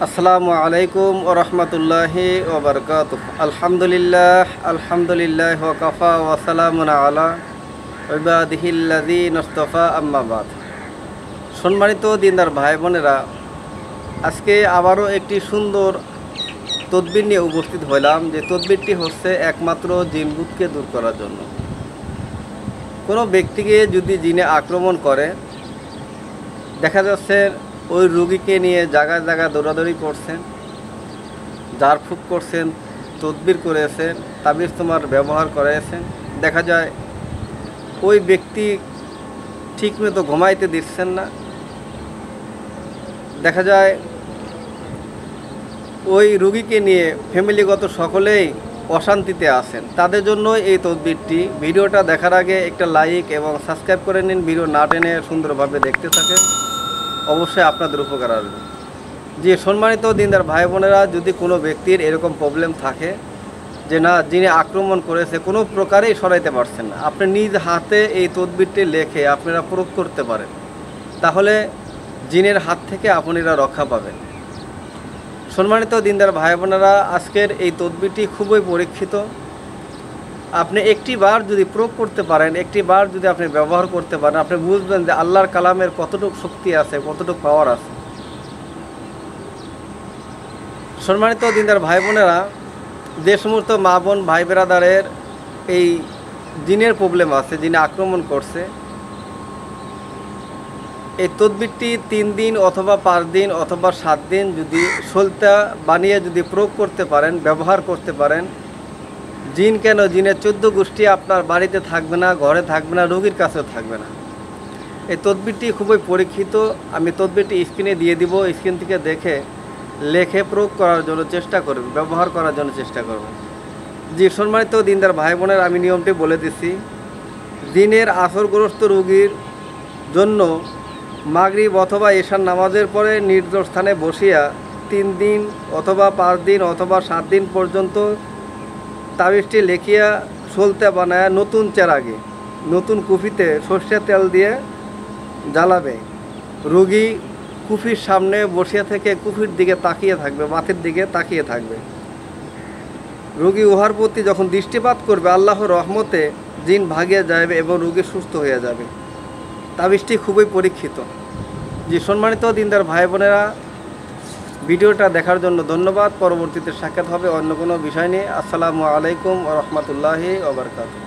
আসসালামু আলাইকুম ওয়া রাহমাতুল্লাহি ওয়া বারাকাতুহু। আলহামদুলিল্লাহ ওয়া কাফা ওয়া সালামুন আলা ইবাদিহিল্লাযীনা ইসতাফা, আম্মা বাদ। সম্মানিত দিনদার ভাই বোনেরা, আজকে আবারও একটি সুন্দর তদবির নিয়ে উপস্থিত হলাম। যে তদবিরটি হচ্ছে একমাত্র জিনভূতকে দূর করার জন্য। কোনো ব্যক্তিকে যদি জিনে আক্রমণ করে, দেখা যাচ্ছে ওই রুগীকে নিয়ে জায়গায় জায়গায় দৌড়াদৌড়ি করছেন, ঝাড়ফুঁক করছেন, তদবির করেছেন, তাবিজ তোমার ব্যবহার করেছেন। দেখা যায় ওই ব্যক্তি ঠিকমতো ঘুমাইতে দিচ্ছেন না। দেখা যায় ওই রুগীকে নিয়ে ফ্যামিলিগত সকলেই অশান্তিতে আছেন। তাদের জন্য এই তদবিরটি। ভিডিওটা দেখার আগে একটা লাইক এবং সাবস্ক্রাইব করে নিন। ভিডিও না টেনে সুন্দরভাবে দেখতে থাকেন, অবশ্যই আপনাদের উপকার আসবে। যে সম্মানিত দিনদার ভাই বোনেরা, যদি কোনো ব্যক্তির এরকম প্রবলেম থাকে যে না, যিনি আক্রমণ করেছে কোনো প্রকারেই সরাইতে পারছেন না, আপনি নিজ হাতে এই তদবিরটি লেখে আপনারা প্রয়োগ করতে পারেন, তাহলে জিনের হাত থেকে আপনারা রক্ষা পাবেন। সম্মানিত দিনদার ভাই বোনেরা, আজকের এই তদবিরটি খুবই পরীক্ষিত। আপনি একটি বার যদি প্রয়োগ করতে পারেন, একটি বার যদি আপনি ব্যবহার করতে পারেন, আপনি বুঝবেন যে আল্লাহর কালামের কতটুকু শক্তি আছে, কতটুকু পাওয়ার আছে। সম্মানিত দিনদার ভাই বোনেরা, যে সমস্ত মা বোন ভাই বেরাদারের এই জিনের প্রবলেম আছে, জিনে আক্রমণ করছে, এই তদবিরটি 3 দিন অথবা 5 দিন অথবা 7 দিন যদি সলতা বানিয়ে যদি প্রয়োগ করতে পারেন, ব্যবহার করতে পারেন, জিন কেন, জিনের 14 গোষ্ঠী আপনার বাড়িতে থাকবে না, ঘরে থাকবে না, রোগীর কাছেও থাকবে না। এই তদবিরটি খুবই পরীক্ষিত। আমি তদবিরটি স্ক্রিনে দিয়ে দিব, স্ক্রিন থেকে দেখে লেখে প্রয়োগ করার জন্য চেষ্টা করবেন, ব্যবহার করার জন্য চেষ্টা করবেন। জি সম্মানিত দিনদার ভাই বোনের, আমি নিয়মটি বলে দিচ্ছি। দিনের আসরগ্রস্ত রোগীর জন্য মাগরিব অথবা এশার নামাজের পরে নির্জন স্থানে বসিয়া 3 দিন অথবা 5 দিন অথবা 7 দিন পর্যন্ত তাবিজটি লেখিয়া সলতে বানায় নতুন চেরাগে, নতুন কুফিতে সর্ষের তেল দিয়ে জ্বালাবে। রোগী কুফির সামনে বসিয়া থেকে কুফির দিকে তাকিয়ে থাকবে, মাথের দিকে তাকিয়ে থাকবে। রোগী উহার প্রতি যখন দৃষ্টিপাত করবে, আল্লাহর রহমতে জিন ভাগিয়ে যাবে এবং রোগী সুস্থ হয়ে যাবে। তাবিজটি খুবই পরীক্ষিত। যে সম্মানিত দিনদার ভাই বোনেরা, ভিডিওটা দেখার জন্য ধন্যবাদ। পরবর্তীতে সাক্ষাৎ হবে অন্য কোনো বিষয় নিয়ে। আসসালামু আলাইকুম ওয়া রাহমাতুল্লাহি ওয়া বারাকাতুহু।